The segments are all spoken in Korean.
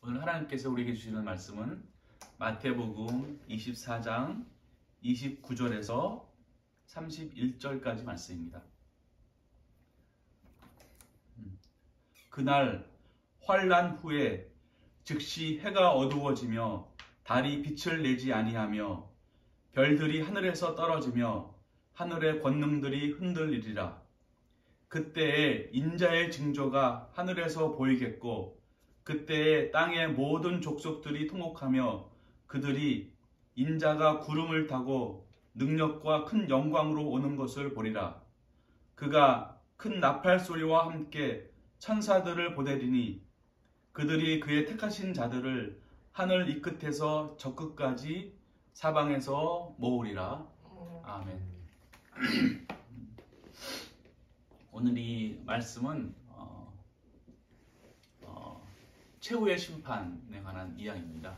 오늘 하나님께서 우리에게 주시는 말씀은 마태복음 24장 29절에서 31절까지 말씀입니다. 그날 환난 후에 즉시 해가 어두워지며 달이 빛을 내지 아니하며 별들이 하늘에서 떨어지며 하늘의 권능들이 흔들리리라. 그때에 인자의 징조가 하늘에서 보이겠고 그때에 땅의 모든 족속들이 통곡하며 그들이 인자가 구름을 타고 능력과 큰 영광으로 오는 것을 보리라. 그가 큰 나팔 소리와 함께 천사들을 보내리니 그들이 그의 택하신 자들을 하늘 이 끝에서 저 끝까지 사방에서 모으리라. 아멘. 오늘 이 말씀은 최후의 심판에 관한 이야기입니다.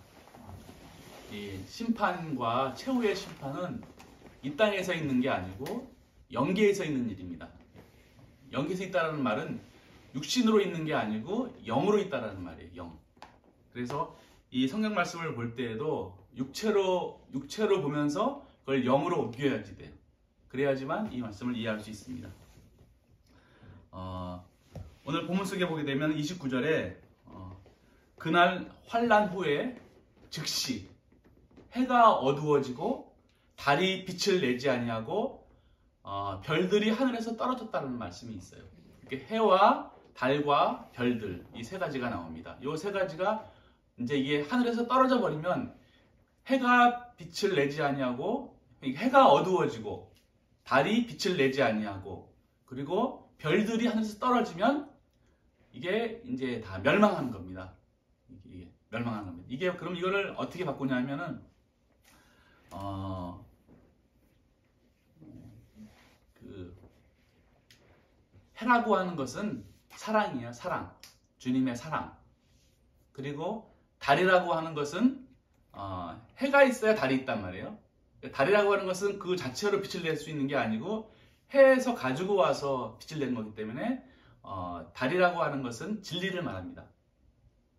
이 심판과 최후의 심판은 이 땅에서 있는 게 아니고 영계에서 있는 일입니다. 영계에서 있다는 말은 육신으로 있는 게 아니고 영으로 있다는 말이에요. 영. 그래서 이 성경 말씀을 볼 때에도 육체로 보면서 그걸 영으로 옮겨야지 돼요. 그래야지만 이 말씀을 이해할 수 있습니다. 오늘 본문 속에 보게 되면 29절에 그날 환난 후에 즉시 해가 어두워지고 달이 빛을 내지 아니하고 별들이 하늘에서 떨어졌다는 말씀이 있어요. 이렇게 해와 달과 별들 이 세 가지가 나옵니다. 이 세 가지가 이제 이게 하늘에서 떨어져 버리면 해가 빛을 내지 아니하고 해가 어두워지고 달이 빛을 내지 아니하고 그리고 별들이 하늘에서 떨어지면 이게 이제 다 멸망하는 겁니다. 이게 멸망하는 겁니다. 이게 그럼 이거를 어떻게 바꾸냐면은 해라고 하는 것은 사랑이에요. 사랑. 주님의 사랑. 그리고 달이라고 하는 것은 해가 있어야 달이 있단 말이에요. 달이라고 하는 것은 그 자체로 빛을 낼 수 있는 게 아니고 해에서 가지고 와서 빛을 내는 거기 때문에 달이라고 하는 것은 진리를 말합니다.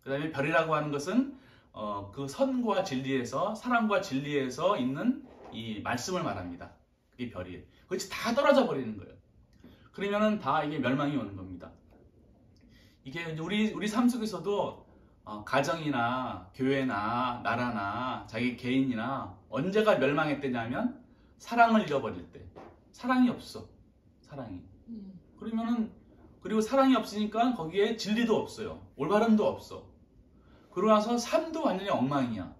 그 다음에 별이라고 하는 것은 그 선과 진리에서 사랑과 진리에서 있는 이 말씀을 말합니다. 그게 별이에요. 그것이 다 떨어져 버리는 거예요. 그러면은 다 이게 멸망이 오는 겁니다. 이게 우리 삶 속에서도 가정이나 교회나 나라나 자기 개인이나 언제가 멸망했대냐면 사랑을 잃어버릴 때. 사랑이 없어. 사랑이. 그러면은 그리고 사랑이 없으니까 거기에 진리도 없어요. 올바름도 없어. 그러고 나서 삶도 완전히 엉망이야.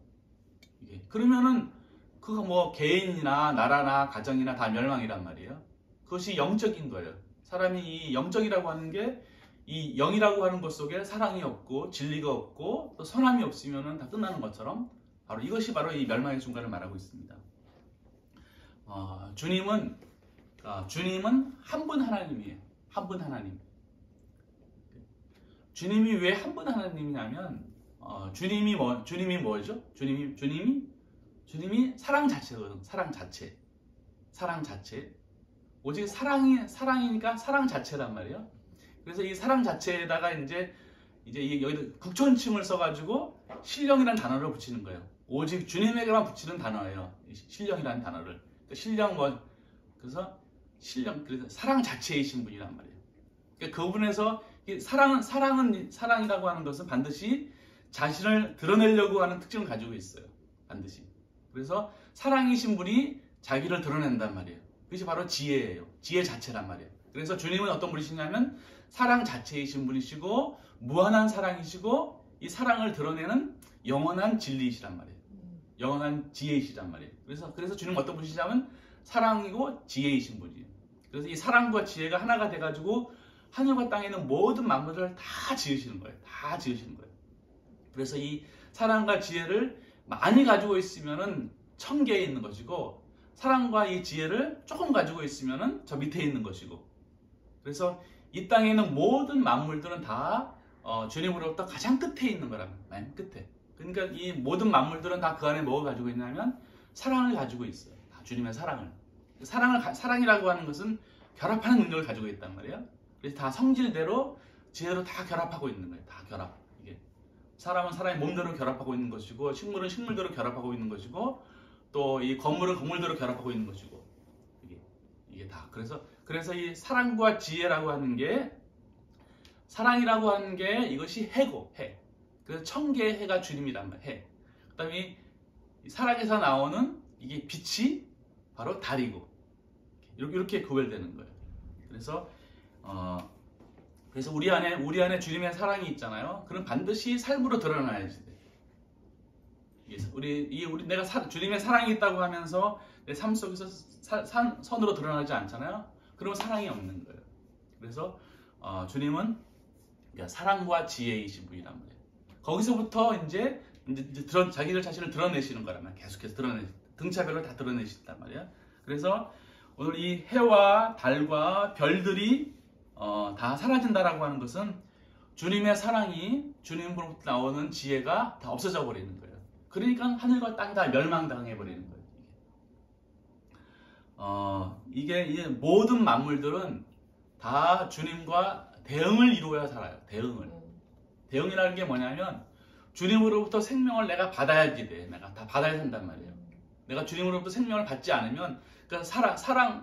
이게. 그러면은 그거 뭐 개인이나 나라나 가정이나 다 멸망이란 말이에요. 그것이 영적인 거예요. 사람이 이 영적이라고 하는 게 이 영이라고 하는 것 속에 사랑이 없고 진리가 없고 또 선함이 없으면 다 끝나는 것처럼 바로 이것이 바로 이 멸망의 순간을 말하고 있습니다. 주님은 한 분 하나님이에요. 한 분 하나님. 주님이 왜 한 분 하나님이냐면 주님이 뭐죠? 주님이 사랑 자체거든. 사랑 자체. 사랑 자체. 오직 사랑이니까 사랑 자체란 말이에요. 그래서 이 사랑 자체에다가 이제 여기다 극존칭을 써가지고 신령이라는 단어를 붙이는 거예요. 오직 주님에게만 붙이는 단어예요. 신령이라는 단어를. 그래서 사랑 자체이신 분이란 말이에요. 그러니까 그분에서 사랑이라고 하는 것은 반드시 자신을 드러내려고 하는 특징을 가지고 있어요. 반드시. 그래서 사랑이신 분이 자기를 드러낸단 말이에요. 그것이 바로 지혜예요. 지혜 자체란 말이에요. 그래서 주님은 어떤 분이시냐면 사랑 자체이신 분이시고 무한한 사랑이시고 이 사랑을 드러내는 영원한 진리이시란 말이에요. 영원한 지혜이시란 말이에요. 그래서 주님은 어떤 분이시냐면 사랑이고 지혜이신 분이에요. 그래서 이 사랑과 지혜가 하나가 돼가지고 하늘과 땅에 있는 모든 만물을 다 지으시는 거예요. 다 지으시는 거예요. 그래서 이 사랑과 지혜를 많이 가지고 있으면은 천계에 있는 것이고 사랑과 이 지혜를 조금 가지고 있으면은 저 밑에 있는 것이고 그래서 이 땅에 있는 모든 만물들은 다 주님으로부터 가장 끝에 있는 거랍니다. 맨 끝에. 그러니까 이 모든 만물들은 다 그 안에 뭐가 가지고 있냐면 사랑을 가지고 있어요. 다 주님의 사랑을. 사랑이라고 하는 것은 결합하는 능력을 가지고 있단 말이에요. 그래서 다 성질대로 지혜로 다 결합하고 있는 거예요. 다 결합. 이게 사람은 사람의 몸대로 결합하고 있는 것이고, 식물은 식물대로 결합하고 있는 것이고, 또 이 건물은 건물대로 결합하고 있는 것이고, 이게 다. 그래서 이 사랑과 지혜라고 하는 게, 사랑이라고 하는 게 이것이 해고, 해. 그래서 천개의 해가 주님이란 말이에요. 해. 그다음에 이 사랑에서 나오는 이게 빛이 바로 달이고, 이렇게 구별되는 거예요. 그래서 우리 안에 주님의 사랑이 있잖아요. 그럼 반드시 삶으로 드러나야지 돼. 내가 주님의 사랑이 있다고 하면서 내 삶 속에서 선으로 드러나지 않잖아요. 그러면 사랑이 없는 거예요. 그래서 주님은 사랑과 지혜이신 분이란 말이에요. 거기서부터 이제 자기들 자신을 드러내시는 거란 말이에요. 계속해서 등차별로 다 드러내신단 말이에요. 그래서 오늘 이 해와 달과 별들이 다 사라진다라고 하는 것은 주님의 사랑이, 주님으로부터 나오는 지혜가 다 없어져 버리는 거예요. 그러니까 하늘과 땅이 다 멸망당해 버리는 거예요. 이게 모든 만물들은 다 주님과 대응을 이루어야 살아요. 대응이라는 게 뭐냐면 주님으로부터 생명을 내가 받아야지 돼. 내가 다 받아야 된단 말이에요. 내가 주님으로부터 생명을 받지 않으면, 그러니까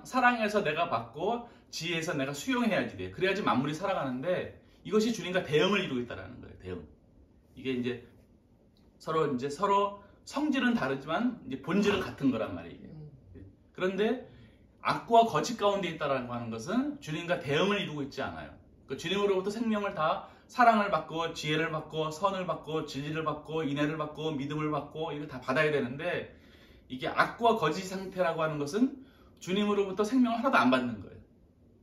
사랑에서 내가 받고 지혜에서 내가 수용해야지 돼. 그래야지 만물이 살아가는데, 이것이 주님과 대응을 이루고 있다는 거예요. 대응. 이게 이제 서로 성질은 다르지만 이제 본질은 같은 거란 말이에요. 그런데 악과 거짓 가운데 있다라고 하는 것은 주님과 대응을 이루고 있지 않아요. 그러니까 주님으로부터 생명을 다, 사랑을 받고 지혜를 받고 선을 받고 진리를 받고 인애를 받고 믿음을 받고 이거 다 받아야 되는데, 이게 악과 거짓 상태라고 하는 것은 주님으로부터 생명을 하나도 안 받는 거예요.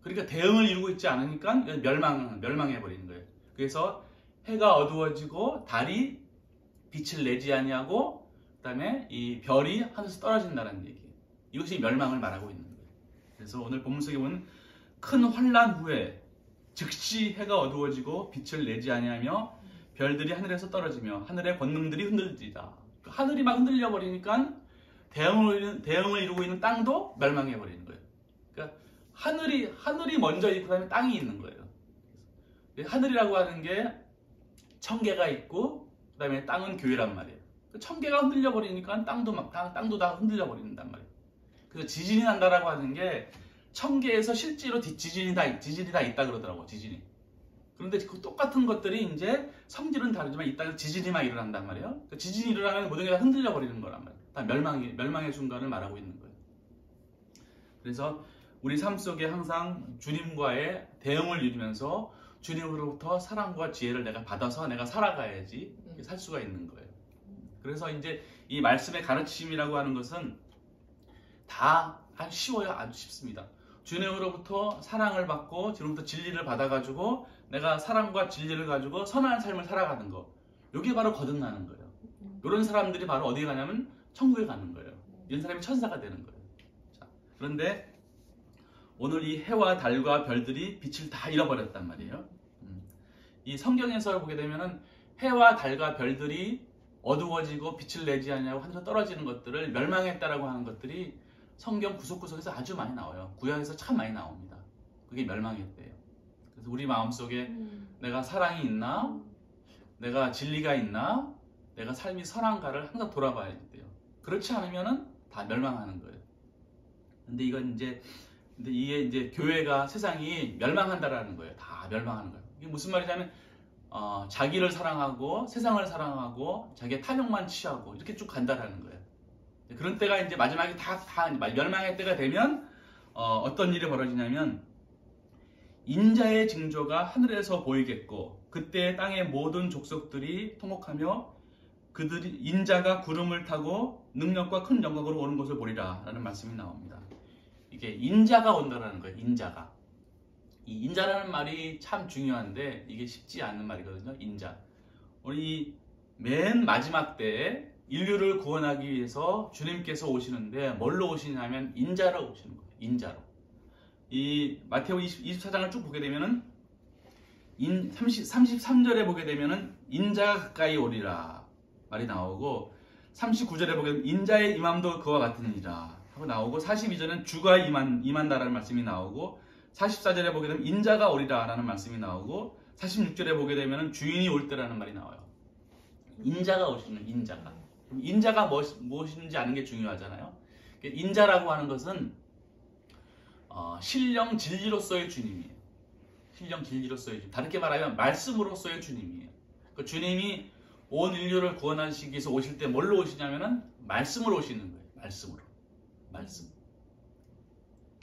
그러니까 대응을 이루고 있지 않으니까 멸망해 버리는 거예요. 그래서 해가 어두워지고 달이 빛을 내지 아니하고, 그다음에 이 별이 하늘에서 떨어진다는 얘기예요. 이것이 멸망을 말하고 있는 거예요. 그래서 오늘 본문 속에 보면 큰 환난 후에 즉시 해가 어두워지고 빛을 내지 아니하며 별들이 하늘에서 떨어지며 하늘의 권능들이 흔들리다. 하늘이 막 흔들려 버리니까 대응을 이루고 있는 땅도 멸망해 버리는 거예요. 그러니까 하늘이 먼저 있고 그다음에 땅이 있는 거예요. 하늘이라고 하는 게 천개가 있고 그다음에 땅은 교회란 말이에요. 천개가 흔들려 버리니까 땅도 다 흔들려 버린단 말이에요. 그래서 지진이 난다라고 하는 게 천개에서 실제로 지진이 다 있다 그러더라고. 지진이. 그런데 그 똑같은 것들이 이제 성질은 다르지만 이 땅에 지진이 막 일어난단 말이에요. 그러니까 지진이 일어나면 모든 게 다 흔들려 버리는 거란 말이에요. 다 멸망의 순간을 말하고 있는 거예요. 그래서 우리 삶 속에 항상 주님과의 대응을 이루면서 주님으로부터 사랑과 지혜를 내가 받아서 내가 살아가야지 살 수가 있는 거예요. 그래서 이제 이 말씀의 가르침이라고 하는 것은 다 아주 쉬워요. 아주 쉽습니다. 주님으로부터 사랑을 받고 주님으로부터 진리를 받아가지고 내가 사랑과 진리를 가지고 선한 삶을 살아가는 거, 이게 바로 거듭나는 거예요. 이런 사람들이 바로 어디에 가냐면 천국에 가는 거예요. 이런 사람이 천사가 되는 거예요. 자, 그런데 오늘 이 해와 달과 별들이 빛을 다 잃어버렸단 말이에요. 이 성경에서 보게 되면은 해와 달과 별들이 어두워지고 빛을 내지 않냐고 하늘에서 떨어지는 것들을 멸망했다라고 하는 것들이 성경 구석구석에서 아주 많이 나와요. 구약에서 참 많이 나옵니다. 그게 멸망했대요. 그래서 우리 마음속에 내가 사랑이 있나? 내가 진리가 있나? 내가 삶이 선한가를 항상 돌아봐야 돼요. 그렇지 않으면은 다 멸망하는 거예요. 근데 이게 이제 교회가, 세상이 멸망한다라는 거예요. 다 멸망하는 거예요. 이게 무슨 말이냐면 자기를 사랑하고 세상을 사랑하고 자기의 탐욕만 취하고 이렇게 쭉 간다라는 거예요. 그런 때가 이제 마지막에 다 멸망의 때가 되면 어떤 일이 벌어지냐면 인자의 징조가 하늘에서 보이겠고 그때 땅의 모든 족속들이 통곡하며 그들이 인자가 구름을 타고 능력과 큰 영광으로 오는 것을 보리라 라는 말씀이 나옵니다. 이게 인자가 온다라는 거예요. 인자가. 이 인자라는 말이 참 중요한데 이게 쉽지 않은 말이거든요. 인자. 우리 맨 마지막 때에 인류를 구원하기 위해서 주님께서 오시는데 뭘로 오시냐면 인자로 오시는 거예요. 인자로. 이 마태복음 24장을 쭉 보게 되면은 33절에 보게 되면은 인자가 가까이 오리라 말이 나오고 39절에 보게 되면 인자의 임함도 그와 같으니라 하고 나오고 42절은 주가 임한다라는 말씀이 나오고 44절에 보게 되면 인자가 오리라 라는 말씀이 나오고 46절에 보게 되면 주인이 올 때라는 말이 나와요. 인자가 오시는 인자가. 인자가 무엇인지 아는 게 중요하잖아요. 인자라고 하는 것은 신령 진리로서의 주님이에요. 신령 진리로서의 주님. 다르게 말하면 말씀으로서의 주님이에요. 그 주님이 온 인류를 구원하시기 위해서 오실 때 뭘로 오시냐면은 말씀으로 오시는 거예요. 말씀으로. 말씀.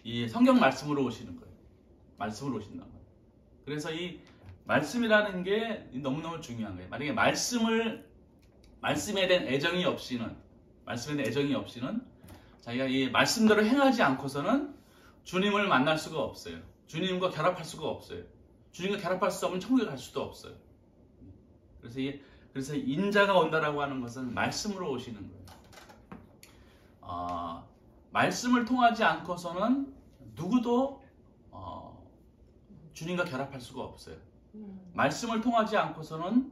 이 성경 말씀으로 오시는 거예요. 말씀으로 오신단 말이에요. 그래서 이 말씀이라는 게 너무너무 중요한 거예요. 만약에 말씀에 대한 애정이 없이는 자기가 이 말씀대로 행하지 않고서는 주님을 만날 수가 없어요. 주님과 결합할 수가 없어요. 주님과 결합할 수 없으면 천국에 갈 수도 없어요. 그래서 인자가 온다라고 하는 것은 말씀으로 오시는 거예요. 말씀을 통하지 않고서는 누구도 주님과 결합할 수가 없어요. 말씀을 통하지 않고서는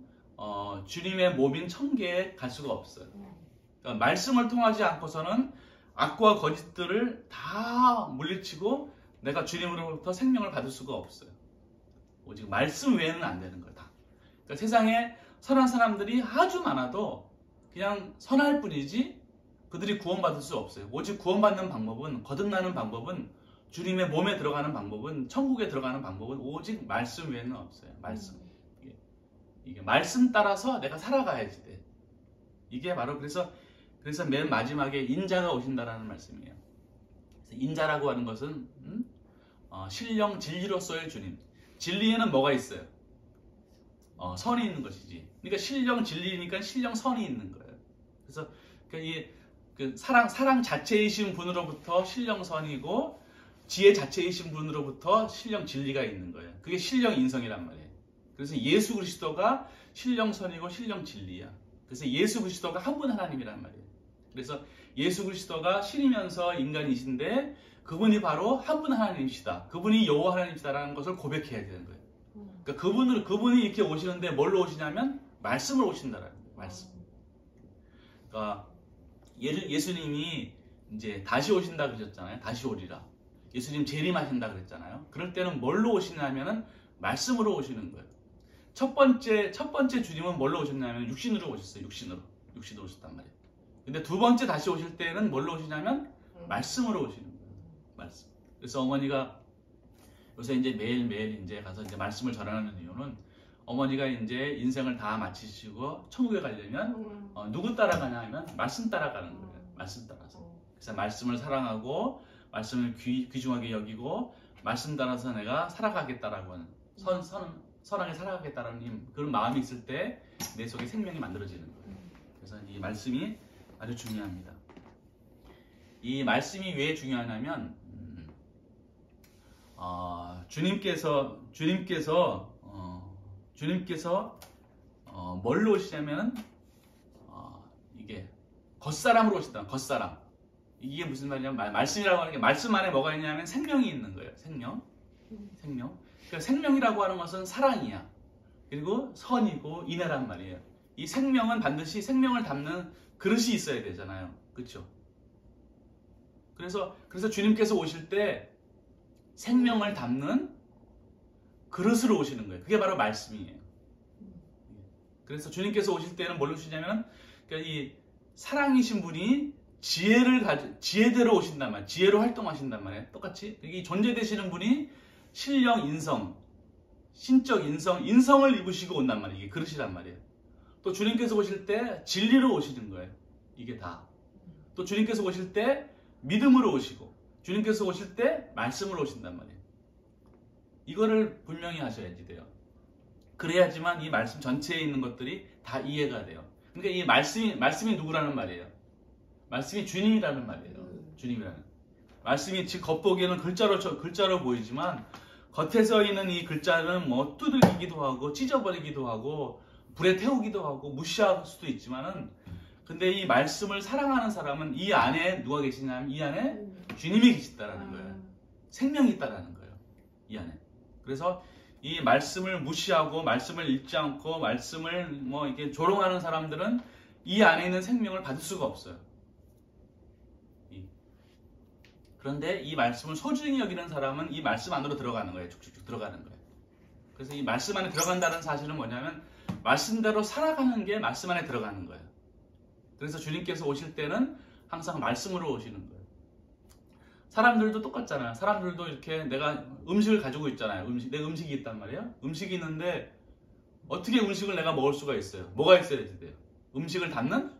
주님의 몸인 천계에 갈 수가 없어요. 그러니까 말씀을 통하지 않고서는 악과 거짓들을 다 물리치고 내가 주님으로부터 생명을 받을 수가 없어요. 오직 말씀 외에는 안 되는 거다. 그러니까 세상에 선한 사람들이 아주 많아도 그냥 선할 뿐이지 그들이 구원받을 수 없어요. 오직 구원받는 방법은, 거듭나는 방법은, 주님의 몸에 들어가는 방법은, 천국에 들어가는 방법은 오직 말씀 외에는 없어요. 말씀. 이게 말씀 따라서 내가 살아가야지 돼. 이게 바로 그래서 맨 마지막에 인자가 오신다라는 말씀이에요. 그래서 인자라고 하는 것은 신령 진리로서의 주님. 진리에는 뭐가 있어요? 선이 있는 것이지. 그러니까 신령 진리니까 신령 선이 있는 거예요. 그래서 그 사랑 자체이신 분으로부터 신령 선이고 지혜 자체이신 분으로부터 신령 진리가 있는 거예요. 그게 신령 인성이란 말이에요. 그래서 예수 그리스도가 신령 선이고 신령 진리야. 그래서 예수 그리스도가 한 분 하나님이란 말이에요. 그래서 예수 그리스도가 신이면서 인간이신데 그분이 바로 한 분 하나님이시다. 그분이 여호와 하나님이시다라는 것을 고백해야 되는 거예요. 그러니까 그분이 이렇게 오시는데 뭘로 오시냐면 말씀으로 오신다라는 거예요. 말씀. 그러니까 예수님이 이제 다시 오신다 그러셨잖아요. 다시 오리라. 예수님 재림하신다 그랬잖아요. 그럴 때는 뭘로 오시냐면은 말씀으로 오시는 거예요. 첫 번째 주님은 뭘로 오셨냐면 육신으로 오셨어요. 육신으로 오셨단 말이에요. 근데 두 번째 다시 오실 때는 뭘로 오시냐면 말씀으로 오시는 거예요. 말씀. 그래서 어머니가 요새 이제 매일매일 이제 가서 이제 말씀을 전하는 이유는 어머니가 이제 인생을 다 마치시고 천국에 가려면 누구 따라가냐 하면 말씀 따라가는 거예요. 말씀 따라서. 그래서 말씀을 사랑하고 말씀을 귀중하게 여기고 말씀 따라서 내가 살아가겠다라고 하는 선하게 살아가겠다라는 그런 마음이 있을 때 내 속에 생명이 만들어지는 거예요. 그래서 이 말씀이 아주 중요합니다. 이 말씀이 왜 중요하냐면 주님께서 뭘로 오시냐면 이게 겉사람으로 오시다. 겉사람. 이게 무슨 말이냐면 말씀이라고 하는 게 말씀 안에 뭐가 있냐면 생명이 있는 거예요. 생명. 그러니까 생명이라고 하는 것은 사랑이야. 그리고 선이고 인애란 말이에요. 이 생명은 반드시 생명을 담는 그릇이 있어야 되잖아요. 그렇죠? 그래서 주님께서 오실 때 생명을 담는 그릇으로 오시는 거예요. 그게 바로 말씀이에요. 그래서 주님께서 오실 때는 뭘로 오시냐면 그러니까 이 사랑이신 분이 지혜대로 오신단 말이에요. 지혜로 활동하신단 말이에요. 똑같이 이 존재되시는 분이 신령 인성, 신적 인성을 입으시고 온단 말이에요. 이게 그릇이란 말이에요. 또 주님께서 오실 때 진리로 오시는 거예요. 이게 다. 또 주님께서 오실 때 믿음으로 오시고 주님께서 오실 때 말씀으로 오신단 말이에요. 이거를 분명히 하셔야지 돼요. 그래야지만 이 말씀 전체에 있는 것들이 다 이해가 돼요. 그러니까 이 말씀이 누구라는 말이에요? 말씀이 주님이라는 말이에요. 주님이라는. 말씀이 지금 겉보기에는 글자로 보이지만 겉에서 있는 이 글자는 뭐 두들기기도 하고 찢어버리기도 하고 불에 태우기도 하고 무시할 수도 있지만은 근데 이 말씀을 사랑하는 사람은 이 안에 누가 계시냐면 이 안에 주님이 계시다라는 거예요. 생명이 있다라는 거예요. 이 안에. 그래서 이 말씀을 무시하고 말씀을 읽지 않고 말씀을 뭐 이렇게 조롱하는 사람들은 이 안에 있는 생명을 받을 수가 없어요. 그런데 이 말씀을 소중히 여기는 사람은 이 말씀 안으로 들어가는 거예요. 쭉쭉쭉 들어가는 거예요. 그래서 이 말씀 안에 들어간다는 사실은 뭐냐면 말씀대로 살아가는 게 말씀 안에 들어가는 거예요. 그래서 주님께서 오실 때는 항상 말씀으로 오시는 거예요. 사람들도 똑같잖아요. 사람들도 이렇게 내가 음식을 가지고 있잖아요. 내 음식이 있단 말이에요. 음식이 있는데 어떻게 음식을 내가 먹을 수가 있어요? 뭐가 있어야 돼요? 음식을 담는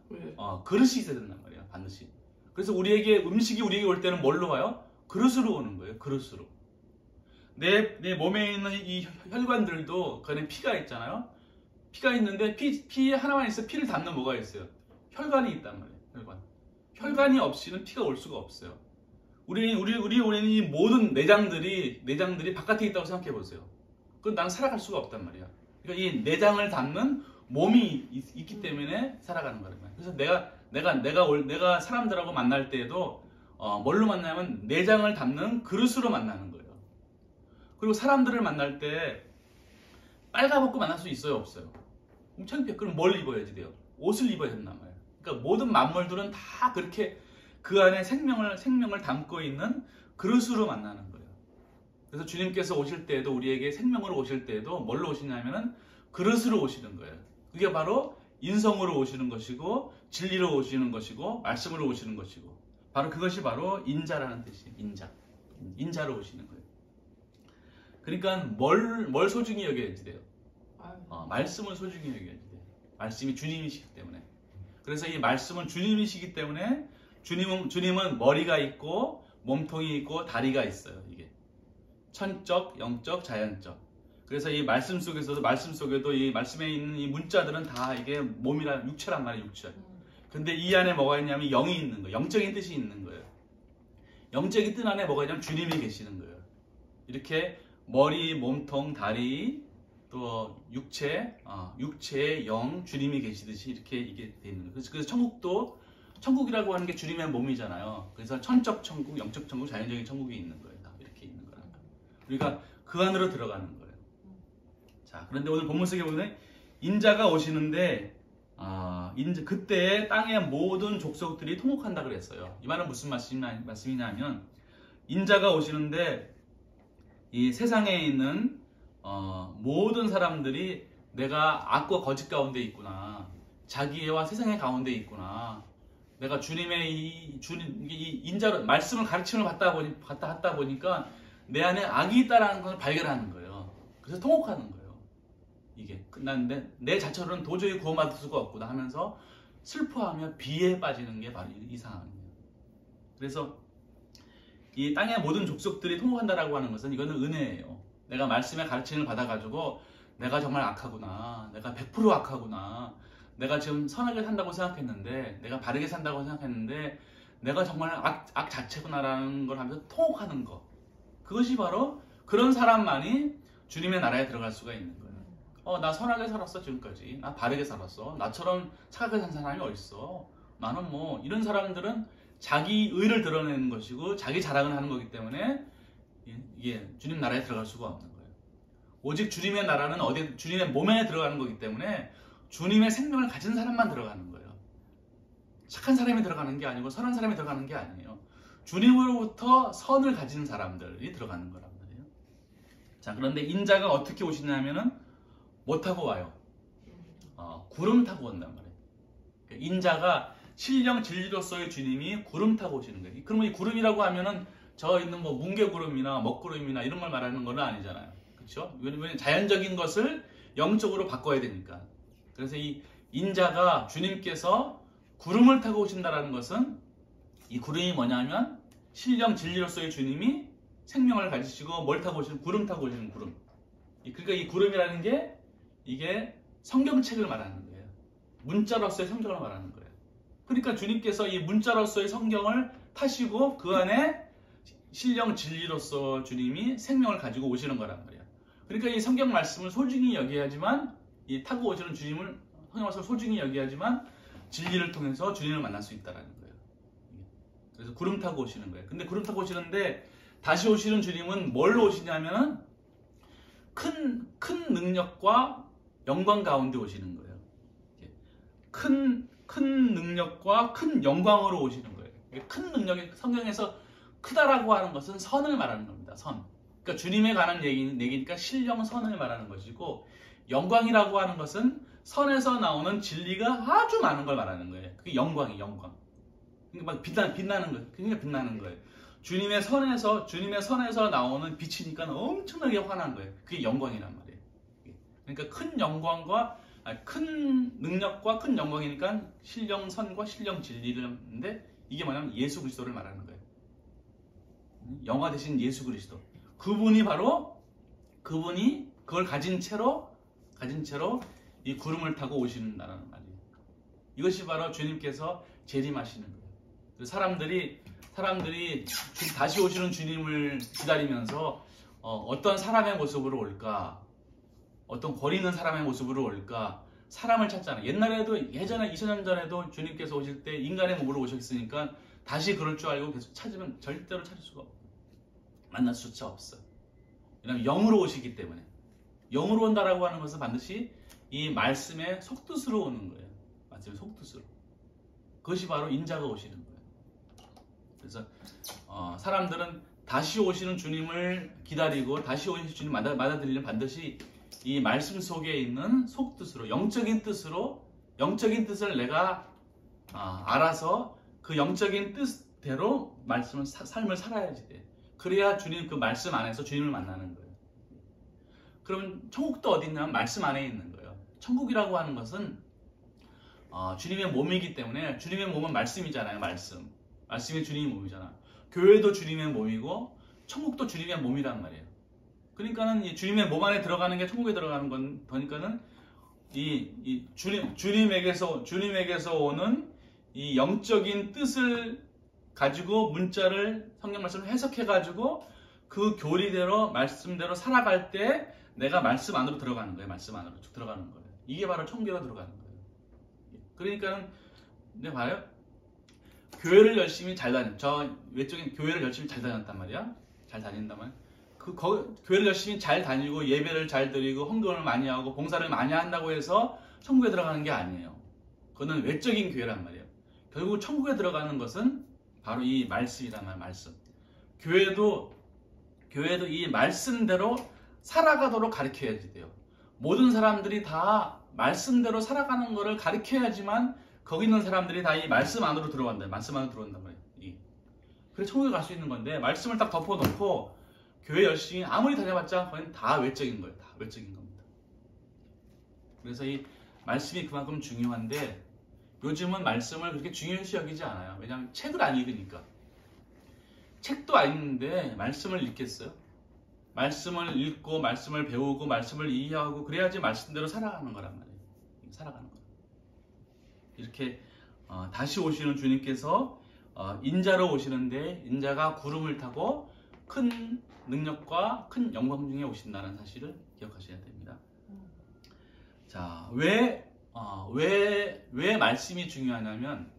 그릇이 있어야 된단 말이에요. 반드시. 그래서 음식이 우리에게 올 때는 뭘로 와요? 그릇으로 오는 거예요. 그릇으로. 내 몸에 있는 이 혈관들도 그 안에 피가 있잖아요. 피가 있는데 피 하나만 있어요. 피를 담는 뭐가 있어요? 혈관이 있단 말이에요. 혈관이 없이는 피가 올 수가 없어요. 우리는 이 모든 내장들이 바깥에 있다고 생각해 보세요. 그럼 나는 살아갈 수가 없단 말이야. 그러니까 이 내장을 담는 몸이 있기 때문에 살아가는 거란 말이야. 그래서 내가 사람들하고 만날 때에도 뭘로 만나면 내장을 담는 그릇으로 만나는 거예요. 그리고 사람들을 만날 때 빨가벗고 만날 수 있어요, 없어요? 창피해. 그럼 뭘 입어야지 돼요? 옷을 입어야 된단 말이에요. 그러니까 모든 만물들은 다 그렇게 그 안에 생명을 담고 있는 그릇으로 만나는 거예요. 그래서 주님께서 오실 때에도 우리에게 생명으로 오실 때에도 뭘로 오시냐면은 그릇으로 오시는 거예요. 그게 바로 인성으로 오시는 것이고 진리로 오시는 것이고 말씀으로 오시는 것이고 바로 그것이 바로 인자라는 뜻이에요. 인자로 오시는 거예요. 그러니까 뭘 소중히 여겨야지 돼요? 말씀을 소중히 여겨야지 돼요. 말씀이 주님이시기 때문에. 그래서 이 말씀은 주님이시기 때문에 주님은 머리가 있고 몸통이 있고 다리가 있어요. 이게 천적, 영적, 자연적. 그래서 이 말씀 속에도 이 말씀에 있는 이 문자들은 다 이게 몸이란 육체란 말이에요. 육체. 근데 이 안에 뭐가 있냐면 영이 있는 거예요. 영적인 뜻이 있는 거예요. 영적인 뜻 안에 뭐가 있냐면 주님이 계시는 거예요. 이렇게 머리, 몸통, 다리, 또 육체, 영, 주님이 계시듯이 이렇게 이게 돼 있는 거예요. 그래서 천국이라고 하는 게 주님의 몸이잖아요. 그래서 천적 천국, 영적 천국, 자연적인 천국이 있는 거예요. 이렇게 있는 거라는 거예요. 우리가 그 안으로 들어가는 거예요. 자, 그런데 오늘 본문 속에 보면 인자가 오시는데 그때 땅의 모든 족속들이 통곡한다 그랬어요. 이 말은 무슨 말씀이냐면 인자가 오시는데 이 세상에 있는 모든 사람들이 내가 악과 거짓 가운데 있구나. 자기애와 세상의 가운데 있구나. 내가 주님의 이 인자로 말씀을 가르침을 받다 하다 보니까 내 안에 악이 있다라는 것을 발견하는 거예요. 그래서 통곡하는 거예요. 이게 난 내 자체로는 도저히 구원받을 수가 없구나 하면서 슬퍼하며 비에 빠지는 게 바로 이 상황이에요. 그래서 이 땅의 모든 족속들이 통곡한다라고 하는 것은 이거는 은혜예요. 내가 말씀의 가르침을 받아가지고 내가 정말 악하구나. 내가 100% 악하구나. 내가 지금 선하게 산다고 생각했는데 내가 바르게 산다고 생각했는데 내가 정말 악 자체구나라는 걸 하면서 통곡하는 거. 그것이 바로 그런 사람만이 주님의 나라에 들어갈 수가 있는 거예요. 나 선하게 살았어 지금까지. 나 바르게 살았어. 나처럼 착하게 산 사람이 어딨어. 나는 뭐 이런 사람들은 자기 의를 드러내는 것이고 자기 자랑을 하는 거기 때문에 이게 주님 나라에 들어갈 수가 없는 거예요. 오직 주님의 나라는 주님의 몸에 들어가는 거기 때문에 주님의 생명을 가진 사람만 들어가는 거예요. 착한 사람이 들어가는 게 아니고 선한 사람이 들어가는 게 아니에요. 주님으로부터 선을 가진 사람들이 들어가는 거란 말이에요. 자, 그런데 인자가 어떻게 오시냐면은 뭐 타고 와요? 구름 타고 온단 말이에요. 인자가 신령 진리로서의 주님이 구름 타고 오시는 거예요. 그러면 이 구름이라고 하면은 저 있는 뭐 뭉게구름이나 먹구름이나 이런 걸 말하는 건 아니잖아요. 그렇죠? 왜냐면 자연적인 것을 영적으로 바꿔야 되니까. 그래서 이 인자가 구름을 타고 오신다라는 것은 이 구름이 뭐냐면 신령 진리로서의 주님이 생명을 가지시고 뭘 타고 오시는 구름 타고 오시는 구름. 그러니까 이 구름이라는 게 이게 성경책을 말하는 거예요. 문자로서의 성경을 말하는 거예요. 그러니까 주님께서 이 문자로서의 성경을 타시고 그 안에 신령 진리로서 주님이 생명을 가지고 오시는 거란 말이에요. 그러니까 이 성경 말씀을 소중히 여겨야지만 이 타고 오시는 주님을 성경 말씀을 소중히 여겨야지만 진리를 통해서 주님을 만날 수 있다라는 거예요. 그래서 구름 타고 오시는 거예요. 근데 구름 타고 오시는데 다시 오시는 주님은 뭘로 오시냐면은 큰 능력과 영광 가운데 오시는 거예요. 큰 능력과 큰 영광으로 오시는 거예요. 큰 능력이 성경에서 크다라고 하는 것은 선을 말하는 겁니다. 선. 그러니까 주님에 관한 얘기니까 신령 선을 말하는 것이고 영광이라고 하는 것은 선에서 나오는 진리가 아주 많은 걸 말하는 거예요. 그게 영광이 영광. 그러니까 막 빛나는 거예요. 그러니까 빛나는 거예요. 주님의 선에서 나오는 빛이니까 엄청나게 환한 거예요. 그게 영광이란 말이에요. 그러니까 큰 영광과 큰 능력과 큰 영광이니까 신령선과 신령 진리인데 이게 뭐냐면 예수 그리스도를 말하는 거예요. 영화 대신 예수 그리스도. 그분이 그걸 가진 채로 이 구름을 타고 오신다는 말이에요. 이것이 바로 주님께서 재림하시는 거예요. 그래서 사람들이 다시 오시는 주님을 기다리면서 어떤 사람의 모습으로 올까? 어떤 거리 있는 사람의 모습으로 올까? 사람을 찾잖아요. 예전에 2000년 전에도 주님께서 오실 때 인간의 몸으로 오셨으니까 다시 그럴 줄 알고 계속 찾으면 절대로 찾을 수가 없어요. 만날 수조차 없어요. 왜냐하면 영으로 오시기 때문에. 영으로 온다라고 하는 것은 반드시 이 말씀의 속뜻으로 오는 거예요. 말씀의 속뜻으로. 그것이 바로 인자가 오시는 거예요. 그래서 사람들은 다시 오시는 주님을 기다리고 다시 오시는 주님 받아들이려면 반드시 이 말씀 속에 있는 속뜻으로 영적인 뜻을 내가 알아서 그 영적인 뜻대로 삶을 살아야지 돼. 그래야 주님 그 말씀 안에서 주님을 만나는 거예요. 그럼 천국도 어디 있냐면 말씀 안에 있는 거예요. 천국이라고 하는 것은 주님의 몸이기 때문에 주님의 몸은 말씀이잖아요. 말씀이 주님의 몸이잖아. 교회도 주님의 몸이고 천국도 주님의 몸이란 말이에요. 그러니까는 이 주님의 몸 안에 들어가는 게 천국에 들어가는 거니까는 이 주님에게서 오는 이 영적인 뜻을 가지고 문자를 성경 말씀을 해석해 가지고 그 교리대로 말씀대로 살아갈 때 내가 말씀 안으로 들어가는 거예요. 말씀 안으로 쭉 들어가는 거예요. 이게 바로 천국에 들어가는 거예요. 그러니까는 내가 봐요. 교회를 열심히 잘 다녔. 저 외적인 교회를 열심히 잘 다녔단 말이야. 잘 다닌단 말이야. 교회를 열심히 잘 다니고 예배를 잘 드리고 헌금을 많이 하고 봉사를 많이 한다고 해서 천국에 들어가는 게 아니에요. 그거는 외적인 교회란 말이에요. 결국 천국에 들어가는 것은 바로 이 말씀이란 말이에요. 말씀. 교회도 이 말씀대로 살아가도록 가르쳐야지 돼요. 모든 사람들이 다 말씀대로 살아가는 것을 가르쳐야지만 거기 있는 사람들이 다 이 말씀 안으로 들어간다. 말씀 안으로 들어간단 말이에요. 그래서 천국에 갈 수 있는 건데 말씀을 딱 덮어놓고 교회 열심히 아무리 다녀봤자 거긴 다 외적인 거예요. 다 외적인 겁니다. 그래서 이 말씀이 그만큼 중요한데 요즘은 말씀을 그렇게 중요시 여기지 않아요. 왜냐하면 책을 안 읽으니까. 책도 안 읽는데 말씀을 읽겠어요? 말씀을 읽고 말씀을 배우고 말씀을 이해하고 그래야지 말씀대로 살아가는 거란 말이에요. 살아가는 거예요. 이렇게 다시 오시는 주님께서 인자로 오시는데 인자가 구름을 타고 큰 능력과 큰 영광 중에 오신다는 사실을 기억하셔야 됩니다. 자, 왜 말씀이 중요하냐면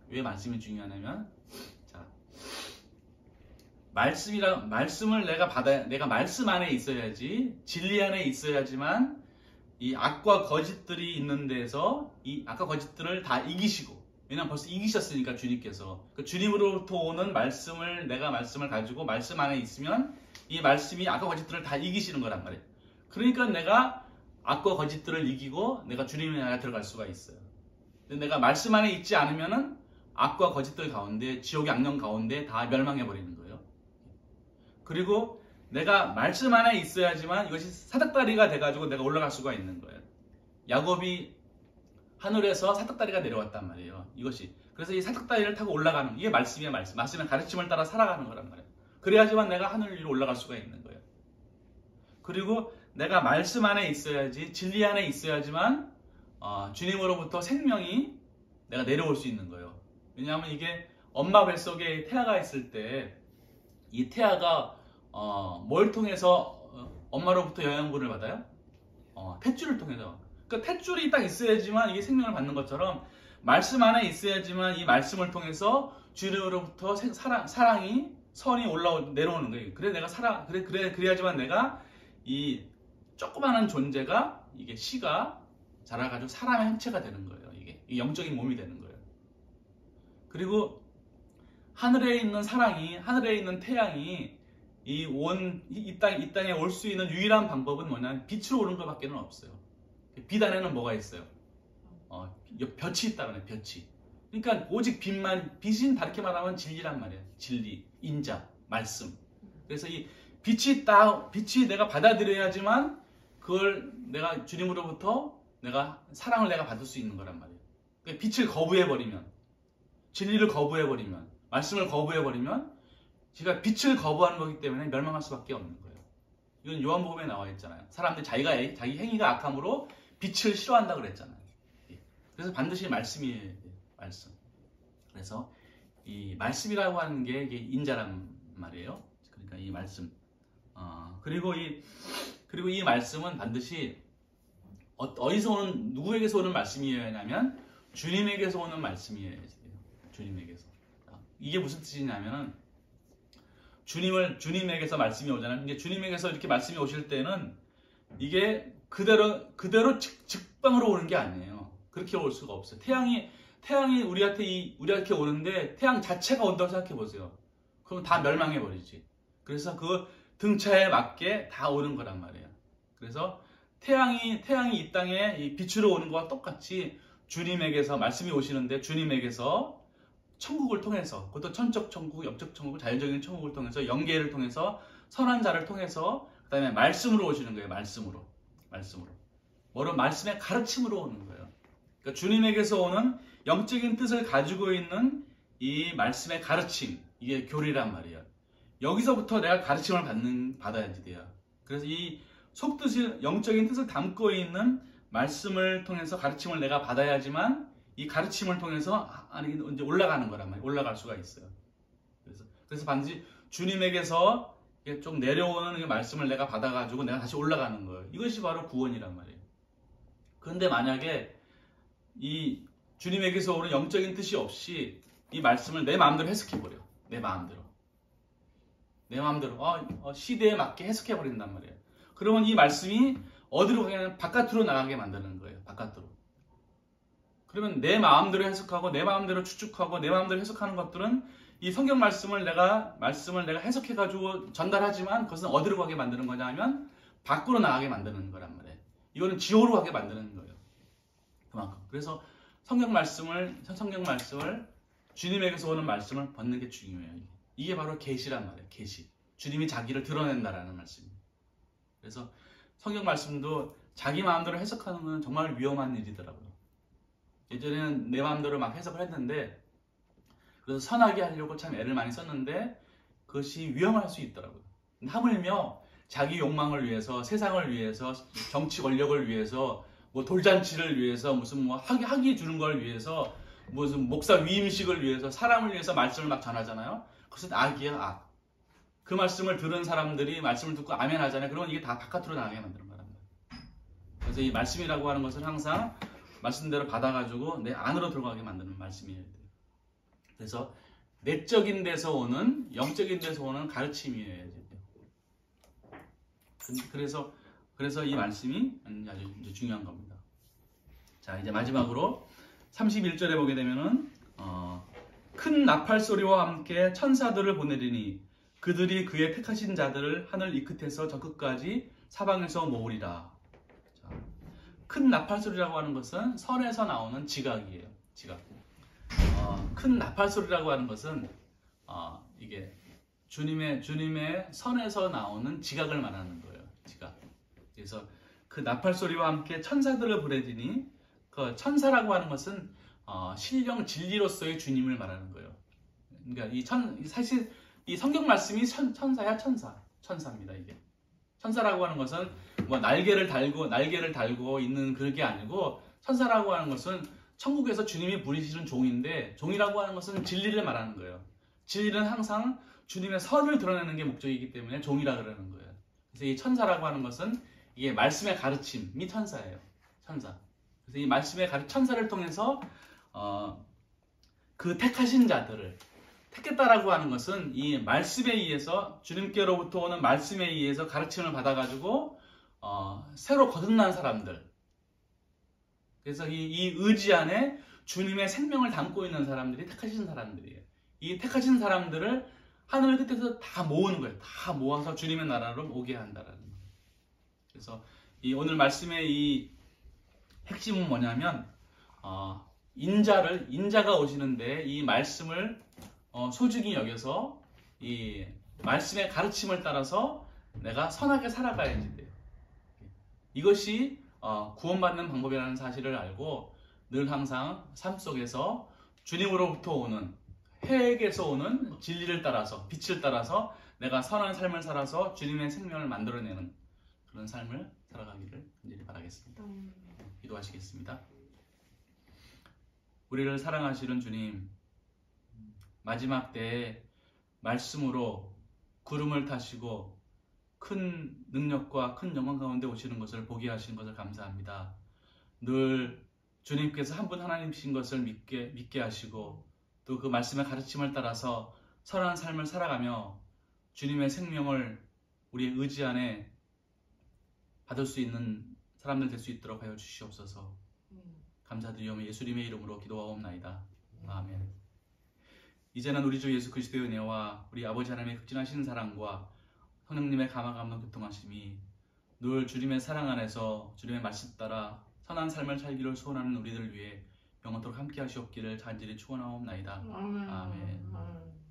자, 말씀을 내가 말씀 안에 있어야지, 진리 안에 있어야지만 이 악과 거짓들이 있는 데서 이 악과 거짓들을 다 이기시고, 왜냐면 벌써 이기셨으니까 주님께서 그 주님으로부터 오는 내가 말씀을 가지고 말씀 안에 있으면 이 말씀이 악과 거짓들을 다 이기시는 거란 말이에요. 그러니까 내가 악과 거짓들을 이기고 내가 주님의 나라에 들어갈 수가 있어요. 근데 내가 말씀 안에 있지 않으면은 악과 거짓들 가운데, 지옥의 악령 가운데 다 멸망해 버리는 거예요. 그리고 내가 말씀 안에 있어야지만 이것이 사닥다리가 돼가지고 내가 올라갈 수가 있는 거예요. 야곱이 하늘에서 사닥다리가 내려왔단 말이에요. 이것이. 그래서 이 사닥다리를 타고 올라가는, 이게 말씀이야, 말씀. 말씀의 가르침을 따라 살아가는 거란 말이에요. 그래야지만 내가 하늘 위로 올라갈 수가 있는 거예요. 그리고 내가 말씀 안에 있어야지, 진리 안에 있어야지만 주님으로부터 생명이 내가 내려올 수 있는 거예요. 왜냐하면 이게 엄마 뱃속에 태아가 있을 때 이 태아가 뭘 통해서 엄마로부터 영양분을 받아요? 탯줄을 통해서. 그러니까 탯줄이 딱 있어야지만 이게 생명을 받는 것처럼 말씀 안에 있어야지만 이 말씀을 통해서 주님으로부터 사랑이 선이 내려오는 거예요. 그래야지만 내가 이 조그마한 존재가, 이게 씨가 자라가지고 사람의 형체가 되는 거예요. 이게 영적인 몸이 되는 거예요. 그리고 하늘에 있는 사랑이, 하늘에 있는 태양이 이 땅에 올 수 있는 유일한 방법은 뭐냐면 빛으로 오는 것밖에는 없어요. 빛 안에는 뭐가 있어요? 볕이 있다 그래, 볕이. 그러니까 오직 빛인 다르게 말하면 진리란 말이에요. 진리, 인자, 말씀. 그래서 이 빛이 내가 받아들여야지만 그걸 내가 주님으로부터 사랑을 내가 받을 수 있는 거란 말이에요. 그러니까 빛을 거부해버리면, 진리를 거부해버리면, 말씀을 거부해버리면 제가 빛을 거부하는 거기 때문에 멸망할 수밖에 없는 거예요. 이건 요한복음에 나와 있잖아요. 사람들이 자기 행위가 악함으로 빛을 싫어한다 그랬잖아요. 그래서 반드시 말씀이에요. 말씀. 그래서 이 말씀이라고 하는 게 이게 인자란 말이에요. 그러니까 이 말씀. 그리고 이 말씀은 반드시 어디서 오는, 누구에게서 오는 말씀이냐면 주님에게서 오는 말씀이에요. 주님에게서. 이게 무슨 뜻이냐면은 주님에게서 말씀이 오잖아요. 이게 주님에게서 이렇게 말씀이 오실 때는 이게 그대로 직방으로 오는 게 아니에요. 그렇게 올 수가 없어요. 태양이 우리한테 오는데 태양 자체가 온다고 생각해 보세요. 그럼 다 멸망해 버리지. 그래서 그 등차에 맞게 다 오는 거란 말이에요. 그래서 태양이 이 땅에 이 빛으로 오는 것과 똑같이 주님에게서 말씀이 오시는데 주님에게서 천국을 통해서, 그것도 천적 천국, 영적 천국, 자연적인 천국을 통해서, 영계를 통해서, 선한 자를 통해서, 그 다음에 말씀으로 오시는 거예요. 말씀으로. 말씀의 가르침으로 오는 거예요. 그러니까 주님에게서 오는 영적인 뜻을 가지고 있는 이 말씀의 가르침, 이게 교리란 말이에요. 여기서부터 내가 가르침을 받아야지 돼요. 그래서 이 속뜻이, 영적인 뜻을 담고 있는 말씀을 통해서 가르침을 내가 받아야지만 이 가르침을 통해서 이제 올라가는 거란 말이에요. 올라갈 수가 있어요. 그래서 반드시 주님에게서 좀 내려오는 이 말씀을 내가 받아가지고 내가 다시 올라가는 거예요. 이것이 바로 구원이란 말이에요. 그런데 만약에 이 주님에게서 오는 영적인 뜻이 없이 이 말씀을 내 마음대로 해석해버려. 내 마음대로 시대에 맞게 해석해버린단 말이에요. 그러면 이 말씀이 어디로 가냐면 바깥으로 나가게 만드는 거예요. 바깥으로. 그러면 내 마음대로 해석하고 내 마음대로 추측하고 내 마음대로 해석하는 것들은 이 성경 말씀을 내가 해석해가지고 전달하지만 그것은 어디로 가게 만드는 거냐 하면 밖으로 나가게 만드는 거란 말이에요. 이거는 지옥으로 가게 만드는 거예요. 그만큼. 그래서 성경 말씀을 주님에게서 오는 말씀을 받는 게 중요해요. 이게 바로 계시란 말이에요. 계시. 주님이 자기를 드러낸다라는 말씀이에요. 그래서 성경 말씀도 자기 마음대로 해석하는 건 정말 위험한 일이더라고요. 예전에는 내 마음대로 막 해석을 했는데, 그래서 선하게 하려고 참 애를 많이 썼는데 그것이 위험할 수 있더라고요. 하물며 자기 욕망을 위해서, 세상을 위해서, 정치 권력을 위해서, 뭐 돌잔치를 위해서, 무슨 뭐 학위 주는 걸 위해서, 무슨 목사 위임식을 위해서, 사람을 위해서 말씀을 막 전하잖아요. 그것은 악이에요, 악. 그 말씀을 들은 사람들이 말씀을 듣고 아멘 하잖아요. 그러면 이게 다 바깥으로 나가게 만드는 거랍니다. 그래서 이 말씀이라고 하는 것은 항상 말씀대로 받아가지고 내 안으로 들어가게 만드는 말씀이에요. 그래서 내적인 데서 오는, 영적인 데서 오는 가르침이에요. 그래서 이 말씀이 아주 이제 중요한 겁니다. 자, 이제 마지막으로 31절에 보게 되면은 큰 나팔 소리와 함께 천사들을 보내리니 그들이 그의 택하신 자들을 하늘 이 끝에서 저 끝까지 사방에서 모으리라. 자, 큰 나팔 소리라고 하는 것은 선에서 나오는 지각이에요. 지각. 큰 나팔 소리라고 하는 것은 이게 주님의 선에서 나오는 지각을 말하는 거예요. 지각. 그래서 그 나팔 소리와 함께 천사들을 보내리니 그 천사라고 하는 것은 신령 진리로서의 주님을 말하는 거예요. 그러니까 사실 이 성경 말씀이 천사야, 천사입니다. 이게 천사라고 하는 것은 뭐 날개를 달고 있는 그게 아니고, 천사라고 하는 것은 천국에서 주님이 부리시는 종인데, 종이라고 하는 것은 진리를 말하는 거예요. 진리는 항상 주님의 선을 드러내는 게 목적이기 때문에 종이라 그러는 거예요. 그래서 이 천사라고 하는 것은 이게 말씀의 가르침이 천사예요. 천사. 그래서 이 말씀의 천사를 통해서 그 택하신 자들을, 택했다라고 하는 것은 이 말씀에 의해서, 주님께로부터 오는 말씀에 의해서 가르침을 받아가지고 새로 거듭난 사람들, 그래서 이 의지 안에 주님의 생명을 담고 있는 사람들이 택하신 사람들이에요. 이 택하신 사람들을 하늘 끝에서 다 모으는 거예요. 다 모아서 주님의 나라로 오게 한다라는 거예요. 그래서 이 오늘 말씀의 이 핵심은 뭐냐면 인자가 오시는데 이 말씀을 소중히 여겨서 이 말씀의 가르침을 따라서 내가 선하게 살아가야지 돼요. 이것이 구원받는 방법이라는 사실을 알고 늘 항상 삶 속에서 주님으로부터 오는 핵에서 오는 진리를 따라서 빛을 따라서 내가 선한 삶을 살아서 주님의 생명을 만들어내는 그런 삶을 살아가기를 간절히 바라겠습니다. 기도하시겠습니다. 우리를 사랑하시는 주님, 마지막 때에 말씀으로 구름을 타시고 큰 능력과 큰 영광 가운데 오시는 것을 보게 하신 것을 감사합니다. 늘 주님께서 한 분 하나님이신 것을 믿게 하시고 또 그 말씀의 가르침을 따라서 선한 삶을 살아가며 주님의 생명을 우리의 의지 안에 받을 수 있는 사람들 될 수 있도록 하여 주시옵소서. 감사드리오며 예수님의 이름으로 기도하옵나이다. 아멘. 이제는 우리 주 예수 그리스도의 은혜와 우리 아버지 하나님의 극진하신 사랑과 성령님의 감화감동 교통하심이 늘 주님의 사랑 안에서 주님의 말씀 따라 선한 삶을 살기를 소원하는 우리들 위해 영원토록 함께 하시옵기를 간절히 축원하옵나이다. 아멘.